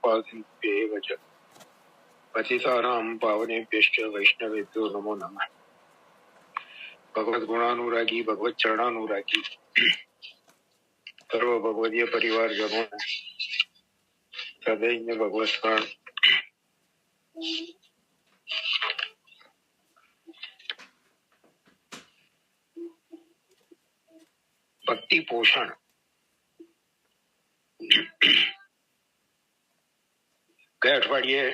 कृपा सिन्धुभ्येव च पतितानां पावनेभ्यश्च वैष्णवेभ्यो नमो नमः। भगवत गुणानुरागी, भगवत चरणानुरागी सर्व भगवदीय परिवारजनों सदैव भगवत प्राण। भक्ति पोषण ગયા અઠવાડિયે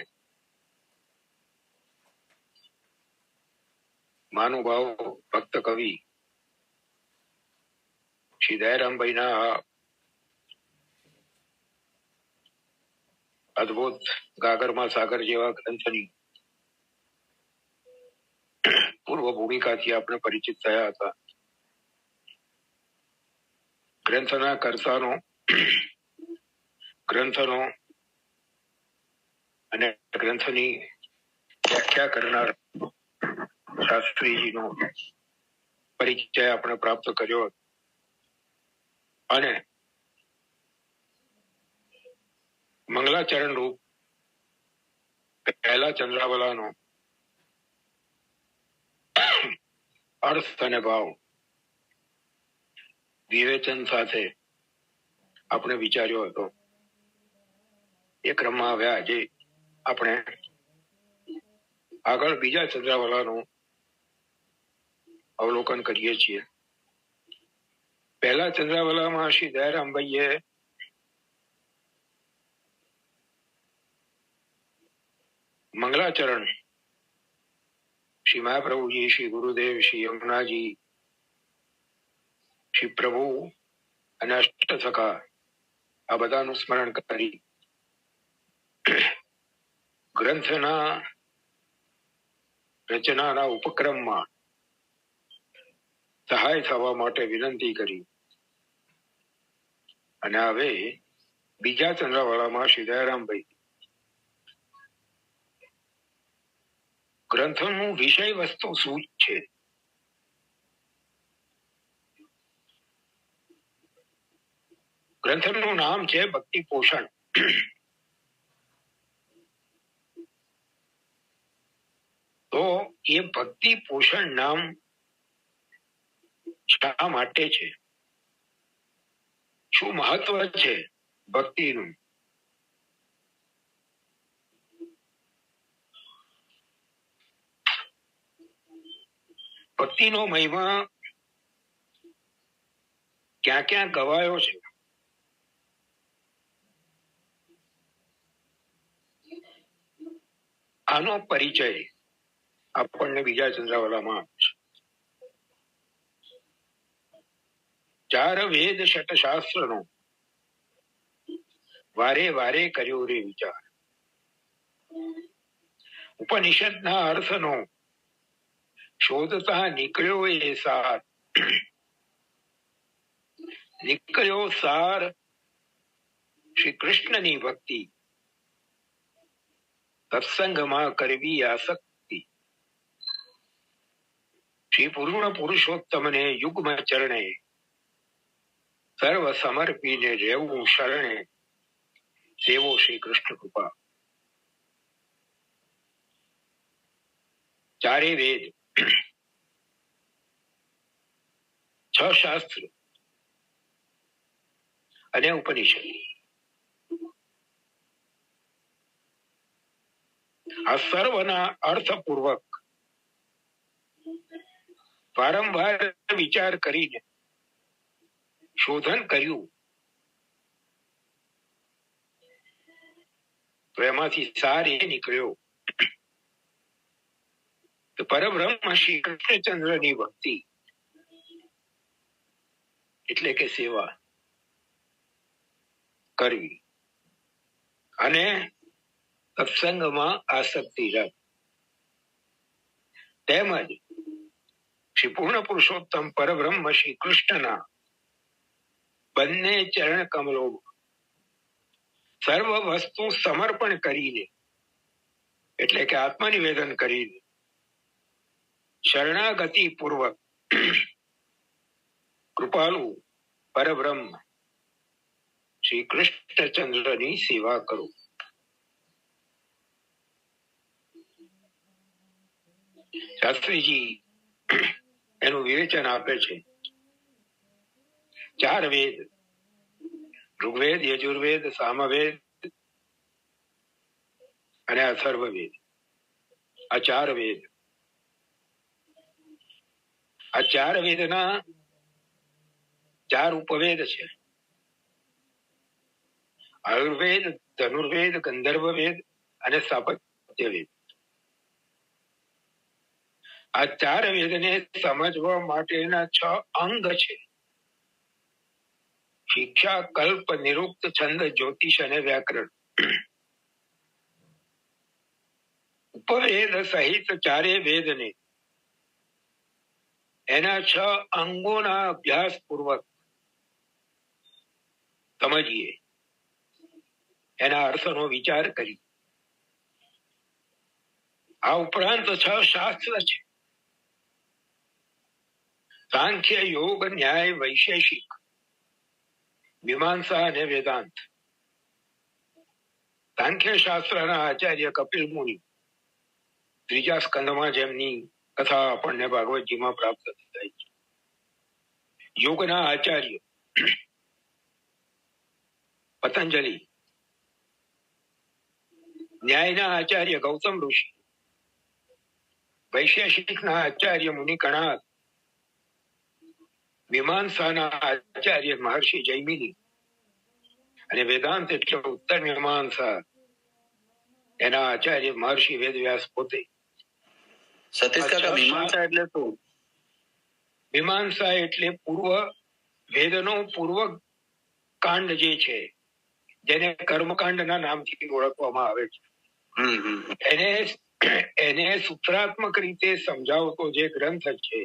મહાનુભાવ ભક્ત કવિ શ્રી દયારામભાઈના અદભુત ગાગરમાં સાગર જેવા ગ્રંથની પૂર્વ ભૂમિકાથી આપણે પરિચિત થયા હતા. ગ્રંથના કર્તાનો, ગ્રંથનો અને ગ્રંથની વ્યાખ્યા કરનાર શાસ્ત્રીજીનો પરિચય આપણે પ્રાપ્ત કર્યો અને મંગલાચરણ રૂપ પહેલા ચંદ્રાવલાનો અર્થ અને ભાવ વિવેચન સાથે આપણે વિચાર્યો હતો. એ ક્રમમાં હવે આજે આપણે આગળ બીજા ચંદ્રાવલાનું અવલોકન કરીએ છીએ. પહેલા ચંદ્રાવલામાં શ્રી દયારામભાઈએ મંગલાચરણ શ્રી મહાપ્રભુજી, શ્રી ગુરુદેવ, શ્રી યમુનાજી, શ્રી પ્રભુ અને અષ્ટ સખા આ બધાનું સ્મરણ કરી ગ્રંથના રચનાના ઉપક્રમમાં સહાય થવા માટે વિનંતી કરી અને હવે બીજા ચંદ્રાવાળામાં શ્રી દયારામભાઈ ગ્રંથનું વિષય વસ્તુ શું છે, ગ્રંથનું નામ છે ભક્તિ પોષણ. તો એ ભક્તિ પોષણ નામ શા માટે છે? શું મહત્વ છે ભક્તિનું? ભક્તિનો મહિમા ક્યાં ક્યાં ગવાયો છે? આનો પરિચય આપણને બીજા ચંદ્રાવલામાં આપે છે. ચાર વેદ શત શાસ્ત્રનો વારે વારે કર્યો રે વિચાર. ઉપનિષદના અર્થનો શોધતા નીકળ્યો એ સાર. નીકળ્યો સાર શ્રી કૃષ્ણની ભક્તિ, સત્સંગમાં કરવી આસક્તિ. શ્રી પૂર્ણ પુરુષોત્તમને યુગ્મ ચરણે સર્વ સમર્પીને રહેવું શરણે. સેવો શ્રી કૃષ્ણ કૃપા. ચારે વેદ, 6 શાસ્ત્ર અને ઉપનિષદ, આ સર્વના અર્થપૂર્વક વારંવાર વિચાર કરીને શોધન કર્યું તો એમાંથી સાર એ નીકળ્યો તો પરબ્રહ્મ શ્રી કૃષ્ણચંદ્રની ભક્તિ એટલે કે સેવા કરવી અને સત્સંગમાં આસક્તિ રાખ. તેમજ શ્રી પૂર્ણ પુરુષોત્તમ પરબ્રહ્મ શ્રી કૃષ્ણના બંને ચરણ કમલો સર્વ વસ્તુ સમર્પણ કરીને એટલે કે આત્મનિવેદન કરીને શરણાગતિ પૂર્વક કૃપાલુ પરબ્રહ્મ શ્રી કૃષ્ણચંદ્રની સેવા કરો. શાસ્ત્રીજી એનું વિવેચન આપે છે. 4 વેદ, ઋગ્વેદ, યજુર્વેદ, સામવેદ અને અથર્વવેદ. આ 4 વેદ, આ 4 વેદના 4 ઉપવેદ છે. આયુર્વેદ, ધનુર્વેદ, ગંધર્વવેદ અને સ્થાપત્ય વેદ. આ 4 વેદને સમજવા માટેના 6 અંગ છે: શિક્ષા, કલ્પ, નિરુક્ત, છંદ, જ્યોતિષ અને વ્યાકરણ. ઉપવેદ સહિત 4 વેદને એના 6 અંગોના અભ્યાસ પૂર્વક સમજીએ, એના અર્થનો વિચાર કરી. આ ઉપરાંત 6 શાસ્ત્ર છે: સાંખ્ય, યોગ, ન્યાય, વૈશેષિક, મીમાંસા અને વેદાંત. સાંખ્ય શાસ્ત્રના આચાર્ય કપિલ મુનિ, 3જા સ્કંદમાં જેમની કથા આપણને ભાગવતજીમાં પ્રાપ્ત થાય છે. યોગના આચાર્ય પતંજલિ, ન્યાયના આચાર્ય ગૌતમ ઋષિ, વૈશેષિકના આચાર્ય મુનિ કણાદ, મીમાંસાના આચાર્ય મહર્ષિ જૈમિની અને વેદાંત એટલે ઉત્તર મીમાંસા એના આચાર્ય મહર્ષિ વેદવ્યાસ પોતે. સતીશ કાકા, મીમાંસા એટલે શું? મીમાંસા એટલે પૂર્વ વેદનો પૂર્વ કાંડ જે છે, જેને કર્મકાંડના નામથી ઓળખવામાં આવે છે, એને સૂત્રાત્મક રીતે સમજાવતો જે ગ્રંથ છે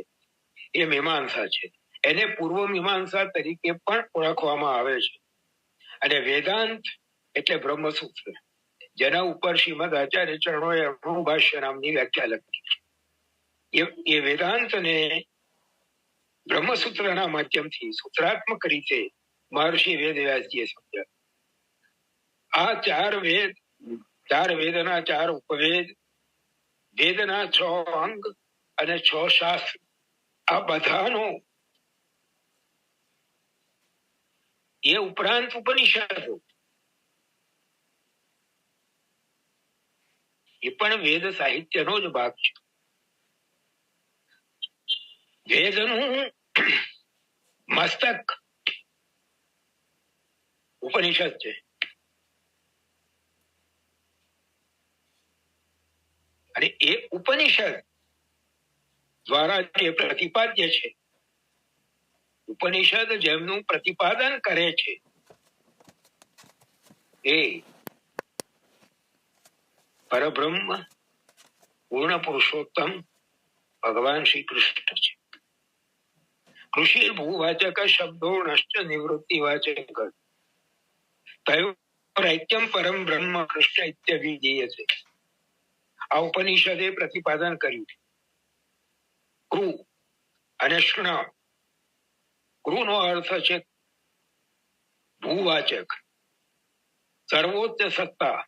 એ મીમાંસા છે. એને પૂર્વ મીમાંસા તરીકે પણ ઓળખવામાં આવે છે. અને વેદાંત એટલે બ્રહ્મસૂત્ર, જેના ઉપર શ્રીમદ આચાર્ય ચરણોએ અણુભાષ્ય નામની વ્યાખ્યા લખી છે. એ વેદાંતને બ્રહ્મસૂત્રના માધ્યમથી સૂત્રાત્મક રીતે મહર્ષિ વેદવ્યાસજીએ સમજાવ્યું. આ 4 વેદ, 4 વેદના 4 ઉપવેદ, વેદના 6 અંગ અને 6 શાસ્ત્ર, આ બધાનો એ ઉપરાંત ઉપનિષદો એ પણ વેદ સાહિત્યનો જ ભાગ છે. વેદનું મસ્તક ઉપનિષદ છે. અને એ ઉપનિષદ દ્વારા જે પ્રતિપાદ્ય છે, ઉપનિષદ જેમનું પ્રતિપાદન કરે છે, એ પરબ્રહ્મ પૂર્ણ પુરુષોત્તમ ભગવાન શ્રી કૃષ્ણ છે. કૃષિ ભૂવાચક શબ્દો નશ્ચ નિવૃત્તિવાચક તયોરૈક્યમ પરમ બ્રહ્મ કૃષ્ણ ઇત્યભિધીય છે. આ ઉપનિષદે પ્રતિપાદન કર્યું. કૃ અને શૃણ. કૃનો અર્થ છે ભૂવાચક, સર્વોચ્ચ સત્તા,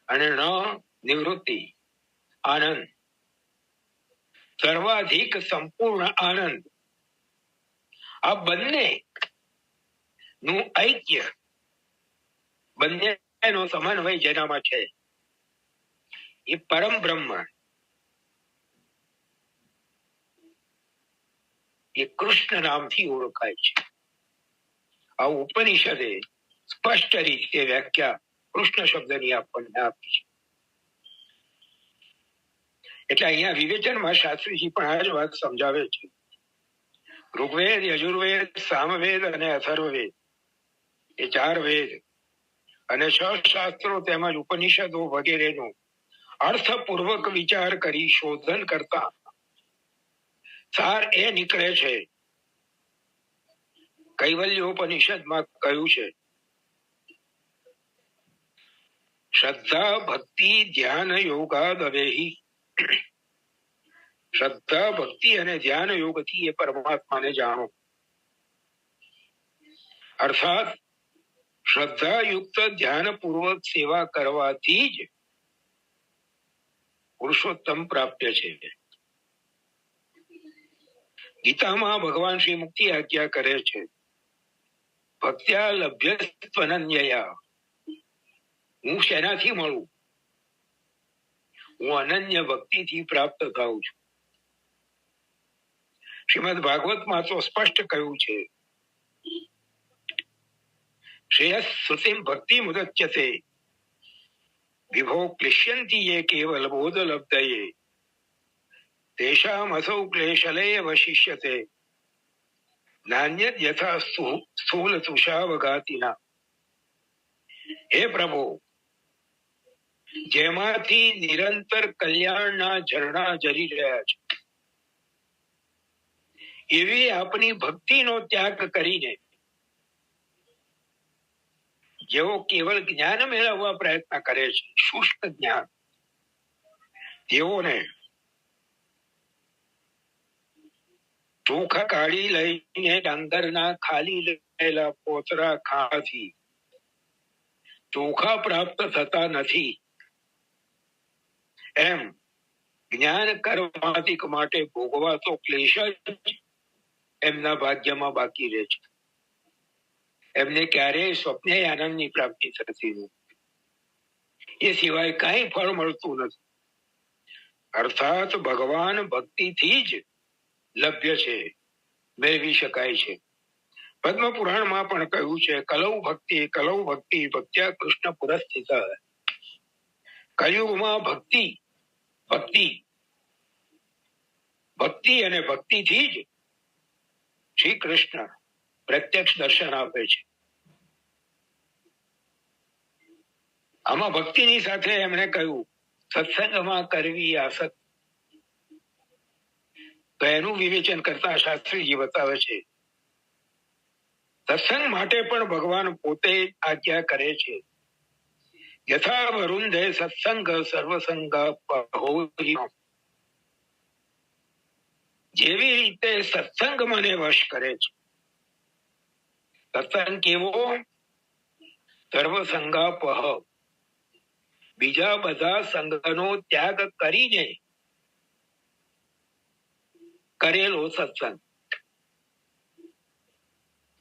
અને ન નિવૃત્તિ, આનંદ, સર્વાધિક સંપૂર્ણ આનંદ. આ બંને નું ઐક્ય, બંનેનો સમન્વય જેનામાં છે, એ પરમ બ્રહ્મ, એ કૃષ્ણ નામથી ઓળખાય છે. આ ઉપનિષદે સ્પષ્ટ રીતે વ્યાખ્યા કૃષ્ણ શબ્દની આપણને આપી છે. એટલે અહીંયા વિવેચનમાં શાસ્ત્રીજી પણ આ જ વાત સમજાવે છે. ઋગ્વેદ, યજુર્વેદ, સામવેદ અને અથર્વવેદ, એ 4 વેદ અને 6 શાસ્ત્રો તેમજ ઉપનિષદો વગેરેનો અર્થપૂર્વક વિચાર કરી શોધન કરતા સાર એ નીકળે છે. કૈવલ્યોપનિષદમાં કહ્યું છે, શ્રદ્ધા ભક્તિ ધ્યાન યોગાદવેહી. શ્રદ્ધા ભક્તિ અને ધ્યાન યોગથી એ પરમાત્માને જાણો. અર્થાત શ્રદ્ધાયુક્ત ધ્યાનપૂર્વક સેવા કરવાથી જ પુરુષોત્તમ પ્રાપ્ય છે. ગીતામાં ભગવાન શ્રી મુક્તિ આજ્ઞા કરે છે, ભક્ત્યા લભ્યસ્ત્વનન્યયા. હું શેનાથી મળું? હું અનન્ય ભક્તિથી પ્રાપ્ત થાઉં છું. શ્રીમદ ભાગવતમાં તો સ્પષ્ટ કહ્યું છે, શ્રેયસ શ્રુતિમ ભક્તિ મુદચ્યતે વિભો ક્લિશ્યંતિ યે કેવલ બોધ લબ્ધયે તેષામ અસૌ ક્લેશલે વશિષ્યતે નાન્યદ યથા સ્થૂલ તુષાવઘાતિના. હે પ્રભુ, જેમાંથી નિરંતર કલ્યાણના ઝરણા ઝરી રહ્યા છે, એવી આપની ભક્તિનો ત્યાગ કરીને જેઓ કેવળ જ્ઞાન મેળવવા પ્રયત્ન કરે છે, શુષ્ક જ્ઞાન, તેઓને ચોખા કાઢી લઈને ડાંગરના ખાલી રહેલા પોતરા ખાવાથી ચોખા પ્રાપ્ત થતા નથી, એમ જ્ઞાન કર્માધિક માટે ભોગવાતો ક્લેશ જ એમના ભાગ્યમાં બાકી રહે છે. એમને ક્યારેય સ્વપ્ને આનંદની પ્રાપ્તિ થતી નથી. એ સિવાય કઈ ફળ મળતું નથી. અર્થાત ભગવાન ભક્તિથી જ લભ્ય છે, મેળવી શકાય છે. પદ્મ પુરાણમાં પણ કહ્યું છે, કલૌ ભક્તિ ભક્ત્યા કૃષ્ણ પુરસ્થિત. કલયુગમાં ભક્તિ અને ભક્તિથી જ શ્રી કૃષ્ણ પ્રત્યક્ષ દર્શન આપે છે. આમાં ભક્તિની સાથે એમણે કહ્યું, સત્સંગમાં કરવી આસક્તિ. તો એનું વિવેચન કરતા શાસ્ત્રીજી બતાવે છે, સત્સંગ માટે પણ ભગવાન પોતે આજ્ઞા કરે છે. યથા વરુંધે સત્સંગ સર્વસંગ પહોરી. જેવી રીતે સત્સંગ મને વશ કરે છે. સત્સંગ કેવો? સર્વસંગાપહ, બીજા બધા સંગનો ત્યાગ કરીને કરેલો સત્સંગ.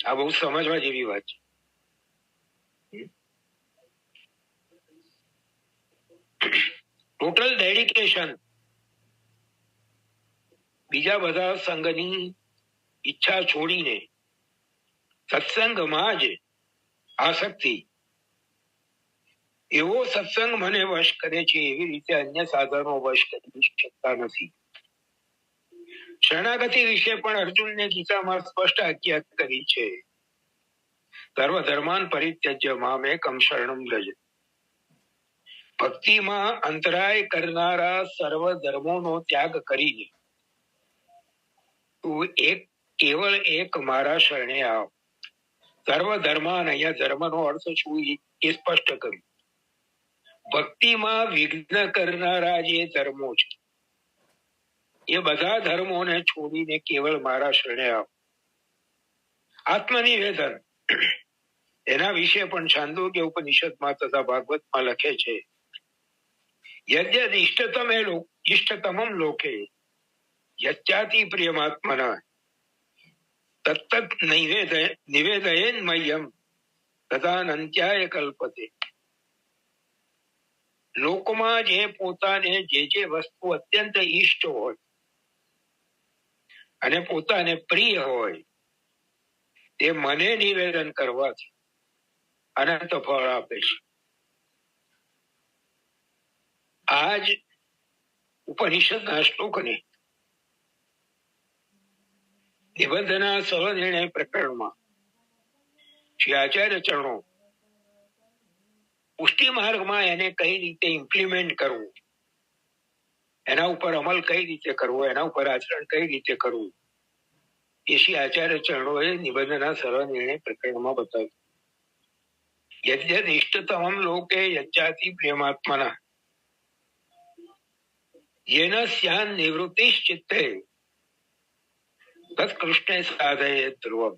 આ બહુ સમજવા જેવી વાત છે. ટોટલ ડેડિકેશન, બીજા બધા સંઘની ઈચ્છા છોડીને સત્સંગમાં જ આસક્તિ. એવો સત્સંગ મને વશ કરે છે, એવી રીતે અન્ય સાધનો વશ કરી શકતા નથી. શરણાગતિ વિશે પણ અર્જુનને ગીતામાં સ્પષ્ટ આજ્ઞા કરી છે, સર્વધર્માન પરિત્યજ્ય મામેકમ શરણમ વ્રજ. ભક્તિમાં અંતરાય કરનારા સર્વ ધર્મોનો ત્યાગ કરીને તું કેવળ એક મારા શરણે આવ. સર્વ ધર્માન, અહીંયા ધર્મનો અર્થ શું એ સ્પષ્ટ કર્યું. ભક્તિમાં વિઘ્ન કરનારા જે ધર્મો છે, એ બધા ધર્મોને છોડીને કેવળ મારા શરણે આવ. આત્મનિવેદન, એના વિશે પણ છાંદોગ્ય ઉપનિષદમાં તથા ભાગવતમાં લખે છે, યદ્યદ ઇષ્ટતમમ લોકે યચ્ચાતિ પ્રિયમાત્મના તત્તત નિવેદયેન મહ્યમ તદાનંત્યાય કલ્પતે. લોકમાં જે પોતાને જે વસ્તુ અત્યંત ઈષ્ટ હોય અને પોતાને પ્રિય હોય, તે મને નિવેદન કરવાથી અનંત ફળ આપે છે. આજ ઉપનિષદના શ્લોકને નિબંધના સહનિર્ણય પ્રકરણમાં શ્રી આચાર્ય ચરણો પુષ્ટિ માર્ગમાં એને કઈ રીતે ઇમ્પ્લિમેન્ટ કરવું, એના ઉપર અમલ કઈ રીતે કરવો, એના ઉપર આચરણ કઈ રીતે કરવું, એ શ્રી આચાર્ય ચરણોએ નિબંધના સહનિર્ણય પ્રકરણમાં બતાવ્યું. યદ્યદ ઇષ્ટતમમ લોકે યચ્ચાતિ પ્રેમાત્મના યેન સ્યાન નિવૃત્તિશ્ચિત્તે તત્કૃષ્ણે સાધયે ધ્રુવમ.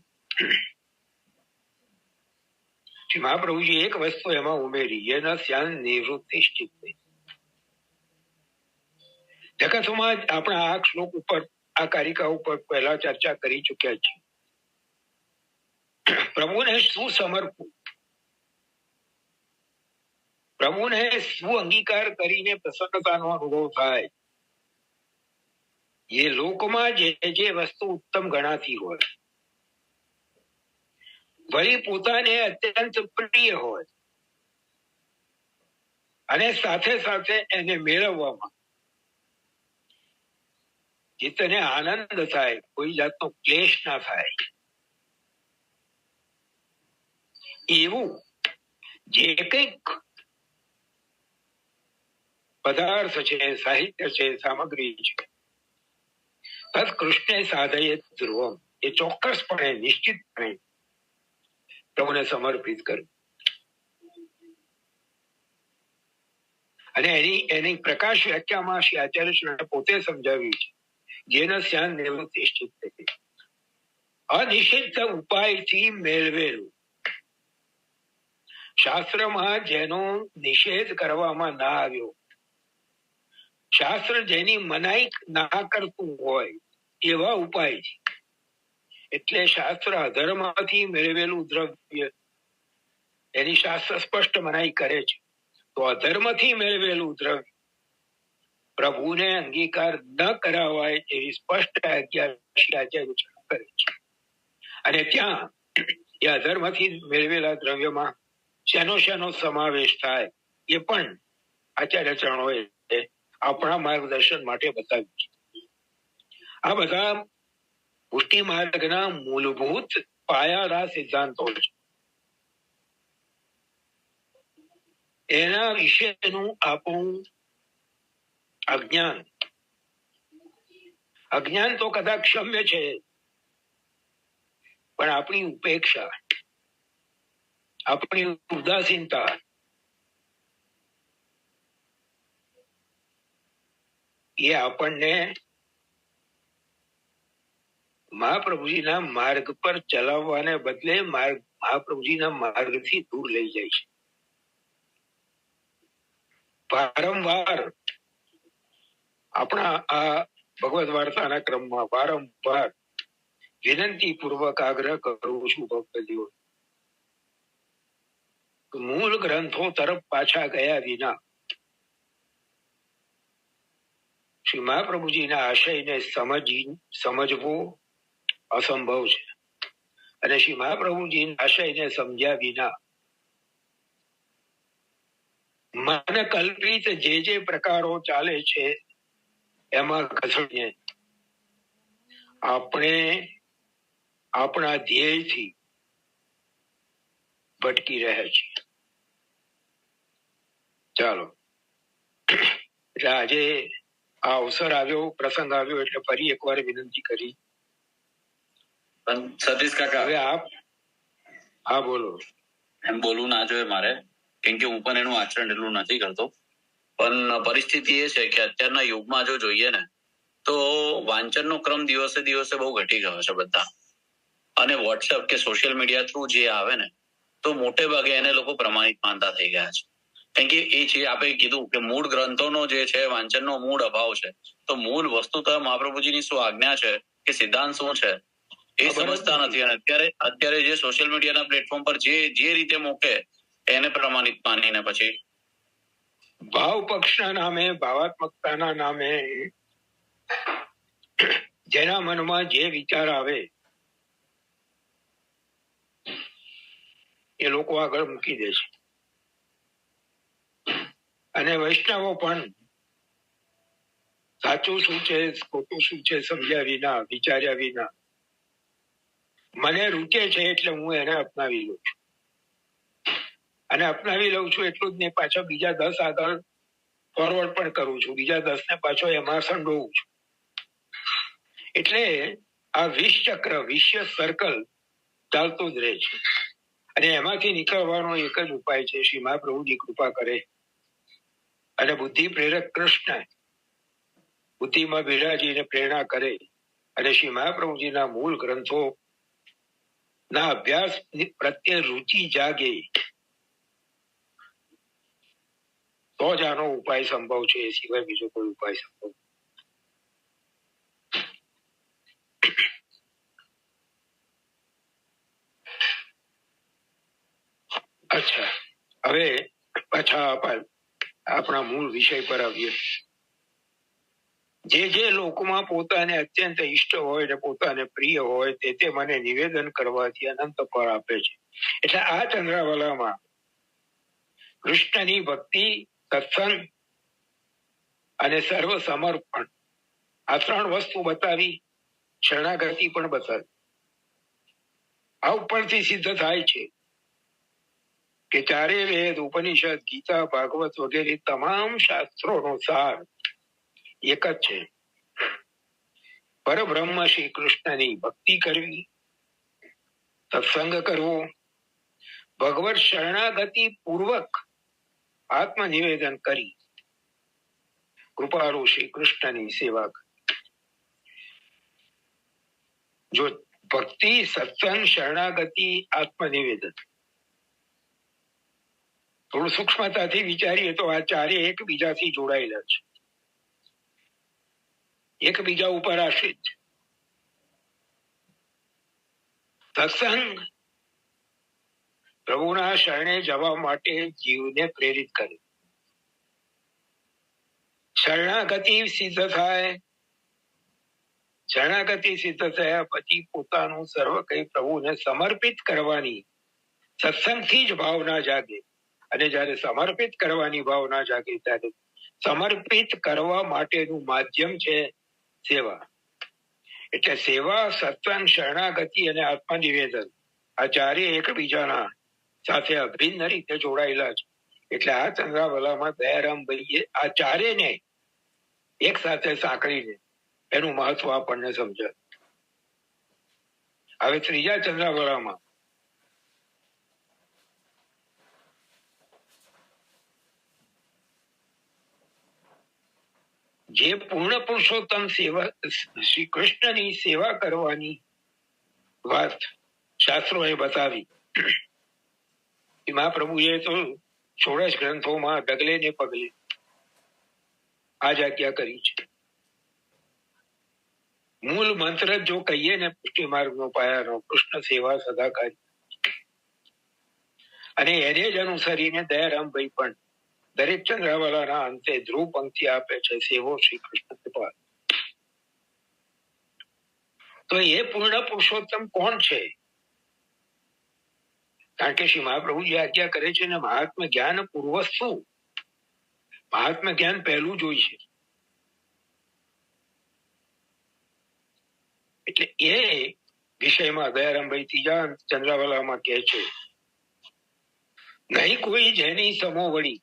શ્રી મહાપ્રભુજી એક વસ્તુ એમાં ઉમેરી, યેન સ્યાન નિવૃત્તિશ્ચિત્તે. જગતમાં આપણા આ શ્લોક ઉપર, આ કારિકા ઉપર પહેલા ચર્ચા કરી ચુક્યા છીએ. પ્રભુને શું સમર્પવું, પ્રભુને શું અંગીકાર કરીને પ્રસન્નતાનો અનુભવ થાય. એ લોકમાં જે વસ્તુ ઉત્તમ ગણાતી હોય, વળી પોતાને અત્યંત પ્રિય હોય, અને સાથે સાથે એને મેળવવામાં ચિત્તને આનંદ થાય, કોઈ જાતનો ક્લેશ ના થાય, એવું જે કંઈક પદાર્થ છે, સાહિત્ય છે, સામગ્રી છે, તત્કૃષ્ણે સાધયે ધ્રુવમ, એ ચોક્કસપણે નિશ્ચિતપણે પ્રભુને સમર્પિત કરવું. અને એની પ્રકાશ વ્યાખ્યામાં શ્રી આચાર્ય શ્રીને પોતે સમજાવ્યું છે, જેને સ્યાન નિવૃત્તિષ્ઠિત અનિષિદ્ધ ઉપાયથી મેળવેલું. શાસ્ત્રમાં જેનો નિષેધ કરવામાં ના આવ્યો, શાસ્ત્ર જેની મનાઈ ના કરતું હોય એવા ઉપાય છે. એટલે શાસ્ત્ર અધર્મમાંથી મેળવેલું દ્રવ્ય એની શાસ્ત્ર સ્પષ્ટ મનાઈ કરે છે. તો અધર્મથી મેળવેલું દ્રવ્ય પ્રભુને અંગીકાર ન કરાવાય એવી સ્પષ્ટ આજ્ઞા કરે છે. અને ત્યાં એ અધર્મથી મેળવેલા દ્રવ્યમાં શેનો સમાવેશ થાય એ પણ આચાર્ય ચરણોએ આપણા માર્ગદર્શન માટે બતાવ્યું છે. આ બધા પુષ્ટિ માર્ગના મૂળભૂત પાયાના સિદ્ધાંતો છે. એના વિશેનું આપણું અજ્ઞાન તો કદાચ ક્ષમ્ય છે, પણ આપણી ઉપેક્ષા, આપણી ઉદાસીનતા એ આપણને મહાપ્રભુજીના માર્ગ પર ચલાવવાને બદલે મહાપ્રભુજીના માર્ગથી દૂર લઈ જાય છે. વારંવાર આપણા આ ભગવદ વાર્તાના ક્રમમાં વારંવાર વિનંતી પૂર્વક આગ્રહ કરું છું ભક્તજીઓ, મૂળ ગ્રંથો તરફ પાછા ગયા વિના શ્રી મહાપ્રભુજીના આશયને સમજવો અસંભવ છે. અને શ્રી મહાપ્રભુજીના આશયને સમજ્યા વિના મન કલ્પિત જે પ્રકારો ચાલે છે એમાં ઘસડીને આપણે આપણા ધ્યેયથી ભટકી રહ્યા છીએ. ચાલો, એટલે આજે આ અવસર આવ્યો, પ્રસંગ આવ્યો, એટલે ફરી એકવાર વિનંતી કરી. સતીશ કાકા, હવે આપ હા બોલો. એમ બોલવું ના જોઈએ મારે, કેમ કે હું પણ એનું આચરણ એટલું નથી કરતો. પણ પરિસ્થિતિ એ છે કે અત્યારના યુગમાં જો જોઈએ ને તો વાંચનનો ક્રમ દિવસે દિવસે બહુ ઘટી ગયો છે બધા. અને વોટ્સએપ કે સોશિયલ મીડિયા થ્રુ જે આવે ને તો મોટે ભાગે એને લોકો પ્રમાણિત માનતા થઈ ગયા છે. કેમ કે એ છે આપણે કીધું કે મૂળ ગ્રંથોનો જે છે વાંચનનો મૂળ અભાવ છે. તો મૂળ વસ્તુતઃ મહાપ્રભુજીની શું આજ્ઞા છે કે સિદ્ધાંત શું છે એ સમજતા નથી. અને અત્યારે જે સોશિયલ મીડિયાના પ્લેટફોર્મ પર જે રીતે મૂકે એને પ્રમાણિત માનીને પછી ભાવ પક્ષના નામે, ભાવાત્મકતાના નામે જેના મનમાં જે વિચાર આવે એ લોકો આગળ મૂકી દે છે. અને વૈષ્ણવો પણ સાચું શું છે, ખોટું શું છે સમજ્યા વિના, વિચાર્યા વિના મને રૂચે છે એટલે હું એને અપનાવી લઉં છું. અને અપનાવી લઉં છું એટલું જ નહીં, પાછો બીજા 10 આગળ ફોરવર્ડ પણ કરું છું, બીજા 10 ને પાછો એમાં સંડોવું છું. એટલે આ વિષચક્ર, વિશ્ય સર્કલ ચાલતું જ રહે છે. અને એમાંથી નીકળવાનો એક જ ઉપાય છે, શ્રી મહાપ્રભુજી કૃપા કરે અને બુદ્ધિ પ્રેરક કૃષ્ણ બુદ્ધિમાં બિરાજીને પ્રેરણા કરે અને શ્રી મહાપ્રભુજીના મૂળ ગ્રંથો ના અભ્યાસ પ્રત્યે રુચિ જાગે, તો જ આનો ઉપાય સંભવ છે. એ સિવાય બીજો કોઈ ઉપાય સંભવ. હવે પાછા આપણા મૂળ વિષય પર આવીએ. જે લોકોમાં પોતાને અત્યંત ઇષ્ટ હોય ને પોતાને પ્રિય હોય તે મને નિવેદન કરવાથી અનંત ફળ આપે છે. એટલે આ ચંદ્રાવલામાં કૃષ્ણની ભક્તિ, સત્સંગ અને સર્વ સમર્પણ આ 3 વસ્તુ બતાવી, શરણાગતિ પણ બતાવી. આ ઉપરથી સિદ્ધ થાય છે કે 4 વેદ, ઉપનિષદ, ગીતા, ભાગવત વગેરે તમામ શાસ્ત્રોનો સાર એક જ છે. પરબ્રહ્મ શ્રી કૃષ્ણની ભક્તિ કરવી, સત્સંગ કરવો, ભગવત શરણાગતિ પૂર્વક આત્મનિવેદન કરી કૃપાળુ શ્રી કૃષ્ણની સેવા કરવી. જો ભક્તિ, સત્સંગ, શરણાગતિ, આત્મનિવેદન થોડું સૂક્ષ્મતાથી વિચારીએ તો આ 4 એકબીજાથી જોડાયેલા છે, એકબીજા ઉપર આશ્રિત છે. સત્સંગ પ્રભુના શરણે જવા માટે જીવને પ્રેરિત કરે. શરણાગતિ સિદ્ધ થાય, શરણાગતિ સિદ્ધ થયા પછી પોતાનું સર્વ કંઈ પ્રભુને સમર્પિત કરવાની સત્સંગથી જ ભાવના જાગે. અને જ્યારે સમર્પિત કરવાની ભાવના જાગે ત્યારે સમર્પિત કરવા માટેનું માધ્યમ છે સેવા. એટલે સેવા, સત્સંગ, શરણાગતિ અને આત્મનિવેદન આ 4 એકબીજાના સાથે અભિન્ન રીતે જોડાયેલા છે. એટલે આ ચંદ્રાવલામાં દયારામભાઈએ આ 4ને એક સાથે સાંકળીને એનું મહત્વ આપણને સમજાય. હવે 3જા ચંદ્રાવલામાં જે પૂર્ણ પુરુષોત્તમ સેવા શ્રી કૃષ્ણની સેવા કરવાની વાત શાસ્ત્રોએ બતાવી. મહાપ્રભુએ તો 16 ગ્રંથોમાં ડગલે ને પગલે આ જ આજ્ઞા કરી છે. મૂળ મંત્ર જો કહીએ ને પુષ્ટિ માર્ગનો પાયાનો કૃષ્ણ સેવા સદાકારી, અને એને જ અનુસરીને દયારામભાઈ પણ દરેક ચંદ્રાવલાના અંતે ધ્રુવ પંક્તિ આપે છે, સેવો શ્રી કૃષ્ણ કૃપા. તો એ પૂર્ણ પુરુષોત્તમ કોણ છે? કારણ કે શ્રી મહાપ્રભુ જે આજ્ઞા કરે છે ને મહાત્મ જ્ઞાન પૂર્વ શું? મહાત્મ જ્ઞાન પહેલું જોઈ છે. એટલે એ વિષયમાં દયારામભાઈ 3જા ચંદ્રાવલામાં કહે છે, નહીં કોઈ જેની સમો વળી,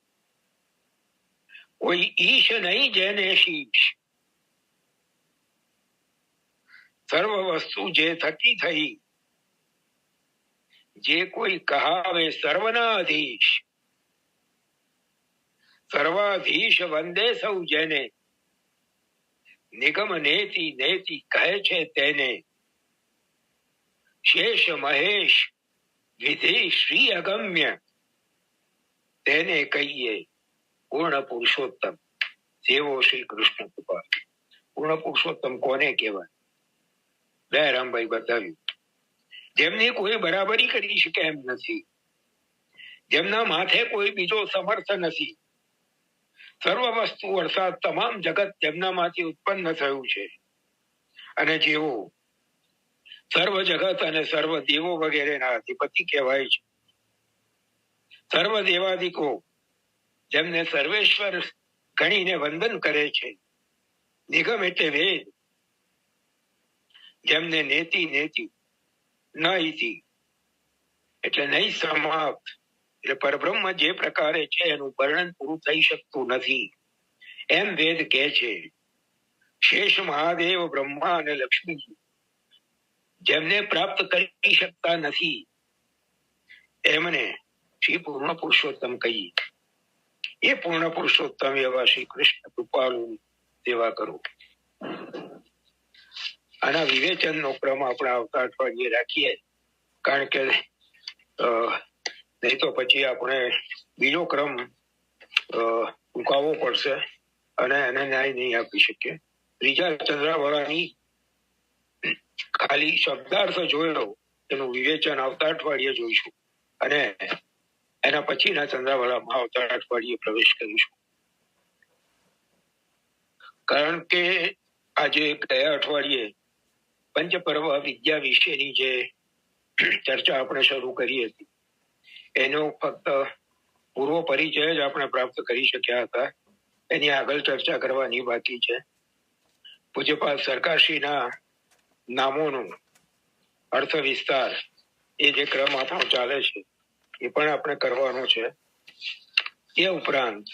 કોઈ ઈશ નહીં જેને શીશ, સર્વ વસ્તુ જે થકી થઈ, જે કોઈ કહાવે સર્વના અધીશ, સર્વાધીશ વંદે સૌ જેને, નિગમ નેતિ નેતિ કહે છે તેને, શેષ મહેશ વિધિ શ્રી અગમ્ય, તેને કહીએ પૂર્ણ પુરુષોત્તમ, સેવો શ્રી કૃષ્ણ કૃપા. પૂર્ણ પુરુષોત્તમ કોને કહેવાય? દયારામભાઈ બતાવ્યું. જેમની કોઈ બરાબરી કરી શકે એમ નથી, જેમના માથે કોઈ બીજો સમર્થ નથી, સર્વ વસ્તુ અર્થાત તમામ જગત તેમનામાંથી ઉત્પન્ન થયું છે, અને જેવો સર્વ જગત અને સર્વ દેવો વગેરેના અધિપતિ કહેવાય છે. સર્વ દેવાદિકો જેમને સર્વેશ્વર ગણીને વંદન કરે છે. નિગમ એટલે વેદ, જેમને નેતિ નેતિ ન ઇતિ એટલે નહીં સમાપ્ત, એટલે પરબ્રહ્મ જે પ્રકારે છે એનું વર્ણન પૂરું થઈ શકતું નથી એમ વેદ કહે છે. શેષ મહાદેવ, બ્રહ્મા અને લક્ષ્મી જેમને પ્રાપ્ત કરી શકતા નથી એમને શ્રી પૂર્ણ પુરુષોત્તમ કહી. એ પૂર્ણ પુરુષોત્તમ એવા શ્રી કૃષ્ણ કૃપાળુ સેવા કરો. આના વિવેચનનો ક્રમ આપણે આવતા અઠવાડિયે રાખીએ, કારણ કે નહીં તો પછી આપણે બીજો ક્રમ ટૂંકાવવો પડશે અને એને ન્યાય નહીં આપી શકીએ. 3જા ચંદ્રાવલાની ખાલી શબ્દાર્થ જોયો, એનું વિવેચન આવતા અઠવાડિયે જોઈશું, અને એના પછીના ચંદ્રાવળામાં આવતા અઠવાડિયે પ્રવેશ કરીશું. કારણ કે આજે ગયા અઠવાડિયે પંચપર્વ વિદ્યા વિશેની જે ચર્ચા આપણે શરૂ કરી હતી એનો ફક્ત પૂર્વ પરિચય જ આપણે પ્રાપ્ત કરી શક્યા હતા. એની આગળ ચર્ચા કરવાની બાકી છે. પૂજ્યપાદ સરકારશ્રીના નામોનું અર્થ વિસ્તાર એ જે ક્રમ આપણો ચાલે છે એ પણ આપણે કરવાનો છે. એ ઉપરાંત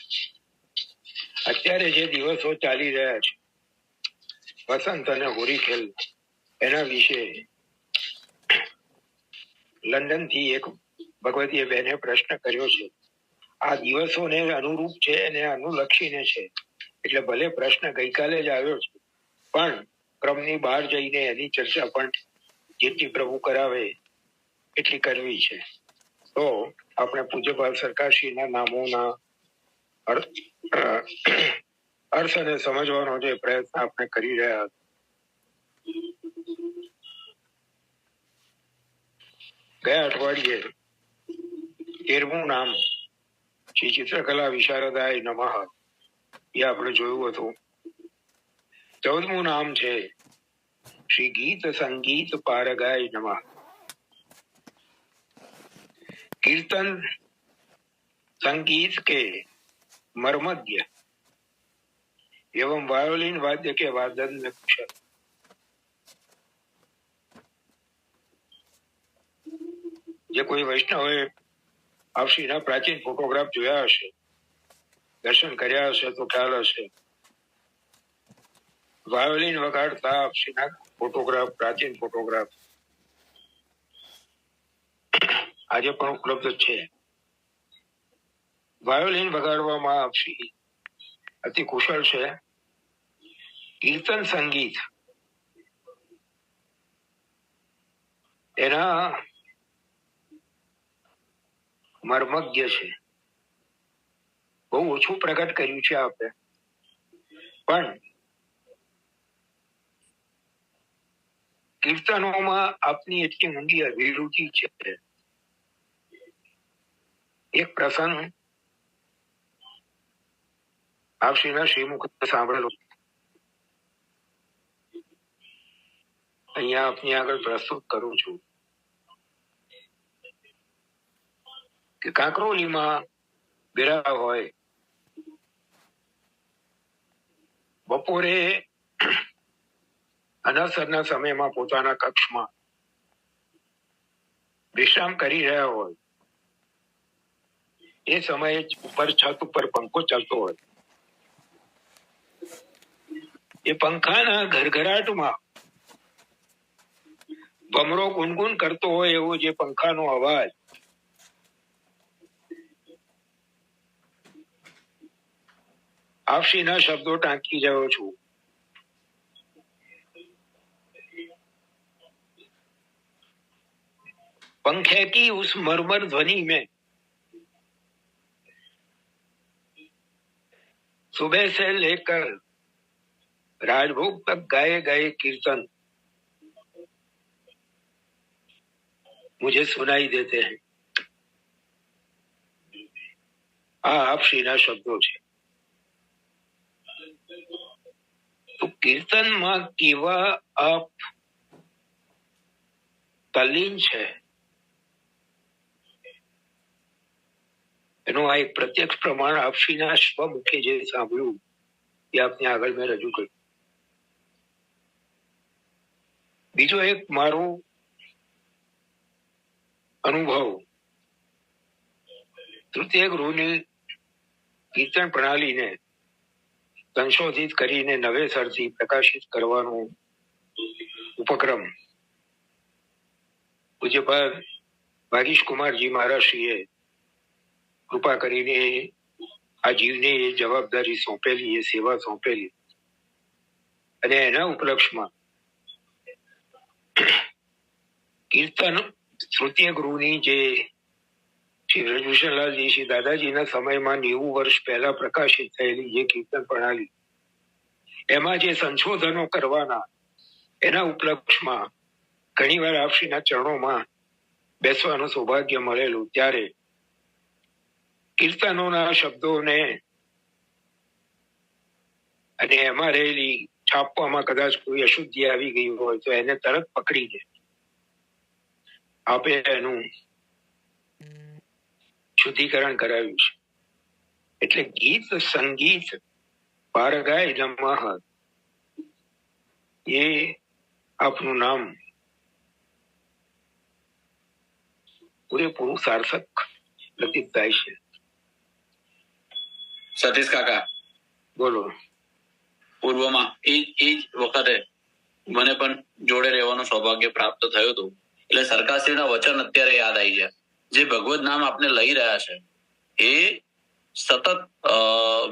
અત્યારે જે દિવસો ચાલી રહ્યા છે વસંત અને હોળીખેલ એના વિશે લંડન થી એક ભગવતીય બહેને પ્રશ્ન કર્યો છે. આ દિવસોને અનુરૂપ છે અને અનુલક્ષીને છે એટલે ભલે પ્રશ્ન ગઈકાલે જ આવ્યો છે પણ ક્રમની બહાર જઈને એની ચર્ચા પણ જેટલી પ્રભુ કરાવે એટલી કરવી છે. તો આપણે પૂજ્યપાદ સરકારશ્રીના નામોના અર્થ અને સમજવાનો જે પ્રયત્ન આપણે કરી રહ્યા ગયા અઠવાડિયે 13મું નામ શ્રી ચિત્રકલા વિશારદાય નમઃ એ આપણે જોયું હતું. 14મું નામ છે શ્રી ગીત સંગીત પારગાય નમઃ. कीर्तन संगीत के मर्मज्ञ एवं वायोलिन वाद्य के वादन में कुशल. જે કોઈ વૈષ્ણવે આપશ્રીના પ્રાચીન ફોટોગ્રાફ જોયા હશે, દર્શન કર્યા હશે તો ખ્યાલ હશે. વાયોલિન વગાડતા આપશ્રીના ફોટોગ્રાફ, પ્રાચીન ફોટોગ્રાફ આજે પણ ઉપલબ્ધ છે. વાયોલિન વગાડવામાં આપશ્રી અતિ કુશળ છે. કીર્તન સંગીત એના મર્મજ્ઞ છે. બહુ ઓછું પ્રગટ કર્યું છે આપણે, પણ કીર્તનોમાં આપની એટલી ઊંડી અભિરુચિ છે. એક પ્રસંગ આપશ્રીના શ્રીમુખ સાંભળેલો, અહીંયા આપની આગળ પ્રસ્તુત કરું છું કે કાંકરોલીમાં બેરા હોય, બપોરે અનસરના સમયમાં પોતાના કક્ષમાં વિશ્રામ કરી રહ્યા હોય, એ સમયે ઉપર છત ઉપર પંખો ચાલતો હોય. એ પંખાના ઘરઘરાટમાં ભમરો ગુનગુન કરતો હોય એવો જે પંખાનો અવાજ આપશ્રીના શબ્દો ટાંકી રહ્યો છું. पंखे की उस मरमर ध्वनि में सुबह से लेकर राजभोग तक गाए गए कीर्तन मुझे सुनाई देते हैं. આ આપશ્રીના શબ્દો છે. તો કીર્તનમાં કેવા આપ તલ્લીન છે એનું આ એક પ્રત્યક્ષ પ્રમાણ આપશ્રીના સ્વમુખે જે સાંભળ્યું એ આપને આગળ મેં રજૂ કર્યું. બીજો એક મારો અનુભવ તૃતીય ગૃહની કીર્તન પ્રણાલીને સંશોધિત કરીને નવેસરથી પ્રકાશિત કરવાનો ઉપક્રમ પૂજ્યપાદ ભાગીશ કુમારજી મહારાજશ્રીએ કૃપા કરીને આ જીવને એ જવાબદારી સોંપેલી, એ સેવા સોંપેલી અને એના ઉપલક્ષમાં કીર્તન તૃતીય ગૃહની જે શ્રી બ્રજભૂષણલાલજી શ્રી દાદાજીના સમયમાં 90 વર્ષ પહેલા પ્રકાશિત થયેલી જે કીર્તન પ્રણાલી, એમાં જે સંશોધનો કરવાના એના ઉપલક્ષમાં ઘણી વાર આપશ્રીના ચરણોમાં બેસવાનું સૌભાગ્ય મળેલું. ત્યારે કીર્તનોના શબ્દોને અને એમાં રહેલી છાપવામાં કદાચ કોઈ અશુદ્ધિ આવી ગઈ હોય તો એને તરત પકડીને આપે એનું શુદ્ધિકરણ કરાવ્યું છે. એટલે ગીત સંગીત પારગાય નમઃ એ આપનું નામ પૂરેપૂરું સાર્થક પ્રતીત થાય છે. સતીશ કાકા બોલો. પૂર્વમાં એ જ વખતે મને પણ જોડે રહેવાનું સૌભાગ્ય પ્રાપ્ત થયું હતું. એટલે સરકારશ્રીના વચન અત્યારે યાદ આવી ગયા. જે ભગવત નામ આપણે લઈ રહ્યા છે એ સતત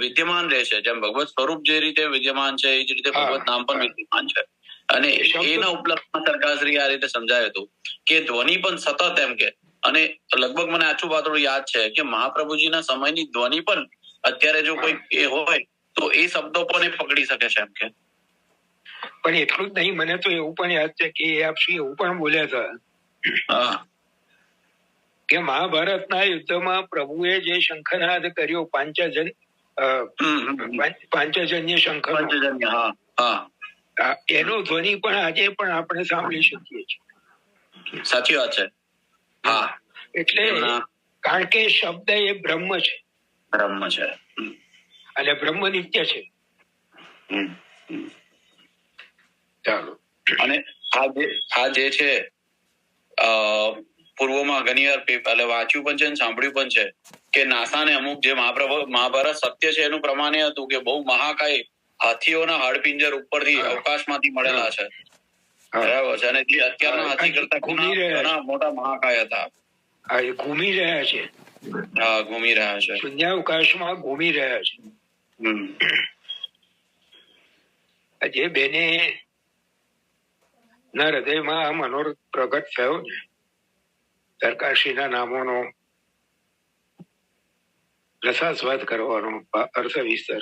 વિદ્યમાન રહેશે. જેમ ભગવત સ્વરૂપ જે રીતે વિદ્યમાન છે એ જ રીતે ભગવત નામ પણ વિદ્યમાન છે. અને એના ઉપલક્ષમાં સરકારશ્રી આ રીતે સમજાવ્યું હતું કે ધ્વનિ પણ સતત એમ કે, અને લગભગ મને આછું પાતળું યાદ છે કે મહાપ્રભુજીના સમયની ધ્વનિ પણ અત્યારે જો કોઈ એ હોય તો એ શબ્દો પણ એ પકડી શકે છે એમ કે. પણ એટલું જ નહીં, મને તો એવું પણ યાદ છે કે આપશ્રી એવું પણ બોલ્યા હતા કે મહાભારતના યુદ્ધમાં પ્રભુએ જે શંખનાદ કર્યો પાંચજન્ય શંખ, એનો ધ્વનિ પણ આજે પણ આપણે સાંભળી શકીએ છીએ. સાચી વાત છે. હા, એટલે કારણ કે શબ્દ એ બ્રહ્મ છે. બ્રહ્મ છે અને બ્રહ્મ નિત્ય છે. ચાલો. અને આ જે છે પૂર્વમાં ઘણી વાર એટલે વાંચ્યું પણ છે અને સાંભળ્યું પણ છે કે નાસાને અમુક જે મહાભારત સત્ય છે એનું પ્રમાણ એ હતું કે બહુ મહાકાય હાથીઓના હાડપિંજર ઉપરથી અવકાશમાંથી મળેલા છે. બરાબર છે. અને જે અત્યારના હાથી કરતા ઘણા મોટા મહાકાય હતા. એ ઘૂમી રહ્યા છે. હા, ઘૂમી રહ્યા છે, શૂન્યાવકાશમાં ઘૂમી રહ્યા છે. જે બેને ના હૃદયમાં આ મનોરથ પ્રગટ થયો ને સરકારશ્રીના નામોનો રસાસ્વાદ કરવાનો અર્થ વિસ્તર,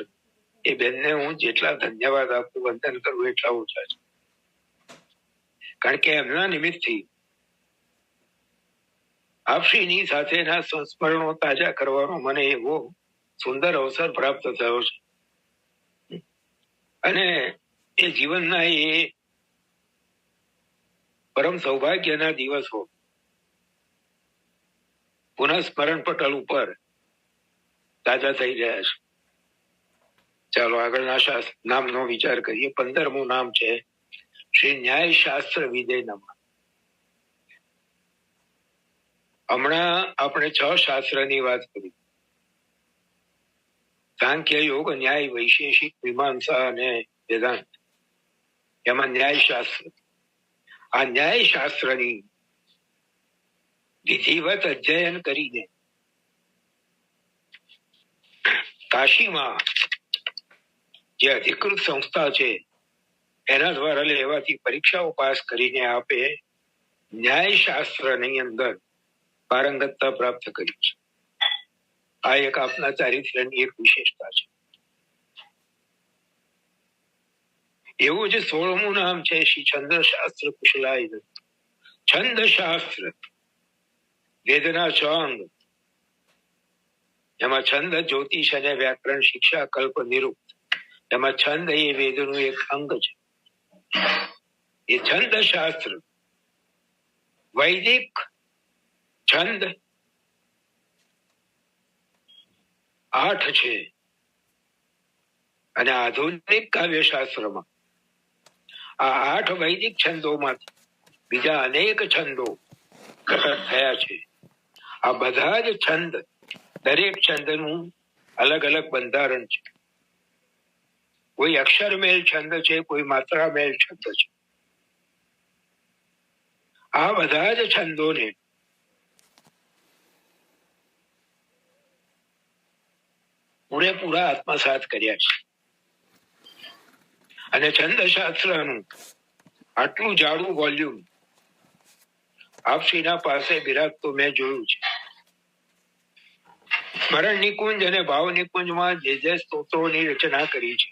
એ બેનને હું જેટલા ધન્યવાદ આપું, વંદન કરું એટલા ઓછા છે. કારણ કે એમના નિમિત્તથી આપશ્રીની સાથેના સંસ્મરણો તાજા કરવાનો મને એવો સુંદર અવસર પ્રાપ્ત થયો છે. અને એ જીવનના એ પરમ સૌભાગ્યના દિવસો પુનઃ સ્મરણ પટલ ઉપર તાજા થઈ રહ્યા છે. ચાલો આગળના નામનો વિચાર કરીએ. 15મું નામ છે શ્રી ન્યાય શાસ્ત્ર વિદય નમઃ. હમણાં આપણે 6 શાસ્ત્રની વાત કરી: સાંખ્ય, યોગ, ન્યાય, વૈશેષિક, મીમાંસા અને વેદાંત. એમાં ન્યાય શાસ્ત્ર, આ ન્યાય શાસ્ત્રની વિધિવત અધ્યયન કરીને કાશીમાં જે અધિકૃત સંસ્થા છે એના દ્વારા લેવાતી પરીક્ષાઓ પાસ કરીને આપે ન્યાય શાસ્ત્રની અંદર પારંગતતા પ્રાપ્ત કરી છે. આ એક આપના ચારિત્ર્યની એક વિશેષતા છે. એવું જ 16મું નામ છે શ્રી છંદશાસ્ત્ર કુશલાય. છંદ શાસ્ત્ર, વેદના 6 અંગ. એમાં છંદ, જ્યોતિષ અને વ્યાકરણ, શિક્ષા, કલ્પ, નિરુક્ત. એમાં છંદ એ વેદનું એક અંગ છે. એ છંદ શાસ્ત્ર વૈદિક છંદ 8 છે અને આધુનિક કાવ્યશાસ્ત્રમાં આ 8 વૈદિક છંદોમાંથી બીજા અનેક છંદો પ્રકટ થયા છે. આ બધા જ છંદ, દરેક છંદનું અલગ અલગ બંધારણ છે. કોઈ અક્ષરમેલ છંદ છે, કોઈ માત્રામેલ છંદ છે. આ બધા જ છંદોને પૂરેપૂરા આત્મસાત કર્યા છે. અને છંદશાસ્ત્રનું આટલું જાડું વોલ્યુમ આપશ્રીના પાસે બિરાજતું મેં જોયું છે. સ્મરણ નિકુંજ અને ભાવ નિકુંજમાં જે સ્તોત્રોની રચના કરી છે,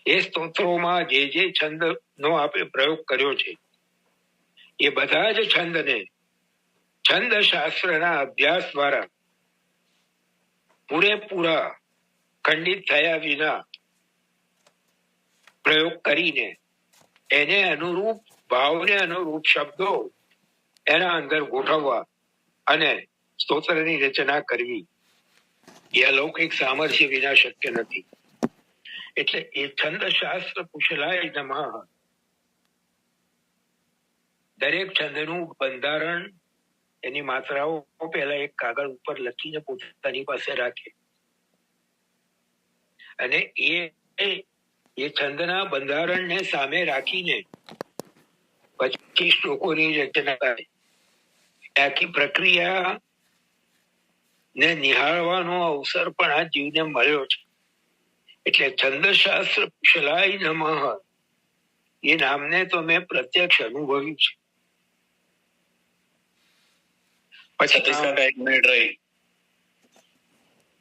એ સ્તોત્રોમાં જે છંદનો આપે પ્રયોગ કર્યો છે, એ બધા જ છંદને છંદશાસ્ત્રના અભ્યાસ દ્વારા પૂરેપૂરા ખંડિત થયા વિના પ્રયોગ કરીને એને અનુરૂપ ભાવને અનુરૂપ શબ્દો એના અંદર ગોઠવવા અને સ્તોત્રની રચના કરવી એ અલૌકિક સામર્થ્ય વિના શક્ય નથી. એટલે એ છંદ શાસ્ત્ર કુશલાય નમઃ દરેક છંદનું બંધારણ એની માત્રાઓ પહેલા એક કાગળ ઉપર લખીને પોતાની પાસે રાખે અને એ છંદના બંધારણને સામે રાખીને પછી શ્લોકોની રચના કરે. આખી પ્રક્રિયા ને નિહાળવાનો અવસર પણ આ જીવને મળ્યો છે. એટલે છંદશાસ્ત્ર કુશલાય નમઃ એ નામને તો મેં પ્રત્યક્ષ અનુભવ્યું છે. પછી 1 મિનિટ રહી.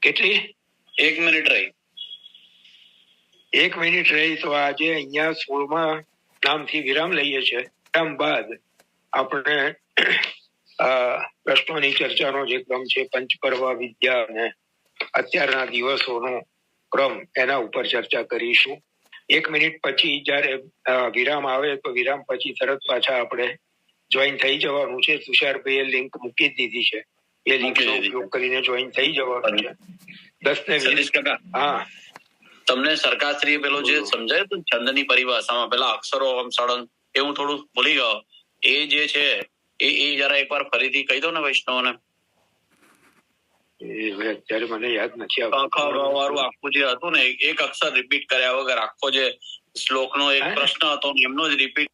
કેટલી? 1 મિનિટ રહી. 1 મિનિટ રહી તો આજે અહીંયા 16મા નામથી વિરામ લઈએ છીએ. વિરામ બાદ આપણે પ્રશ્નોની ચર્ચાનો જે ક્રમ છે પંચપર્વ વિદ્યા અને અત્યારના દિવસોનો ક્રમ એના ઉપર ચર્ચા કરીશું. 1 મિનિટ પછી જયારે વિરામ આવે તો વિરામ પછી તરત પાછા આપણે જોઈન થઈ જવાનું છે. તુષારભાઈએ લિંક મૂકી દીધી છે. એ લિંકનો ઉપયોગ કરીને જોઈન થઈ જવાનું છે. 10 ને 20. હા, તમને સરકારશ્રીએ પેલો જે સમજાયું હતું છંદની પરિભાષામાં પેલા અક્ષરો સળંગ એ હું થોડું ભૂલી ગયો. એ જે છે એ જરા એકવાર ફરીથી કહી દો ને વૈષ્ણવને. અત્યારે મને યાદ નથી આવતું. વાળું આખું જે હતું ને એક અક્ષર રિપીટ કર્યા વગર આખો જે શ્લોકનો એક પ્રશ્ન હતો એમનો જ રિપીટ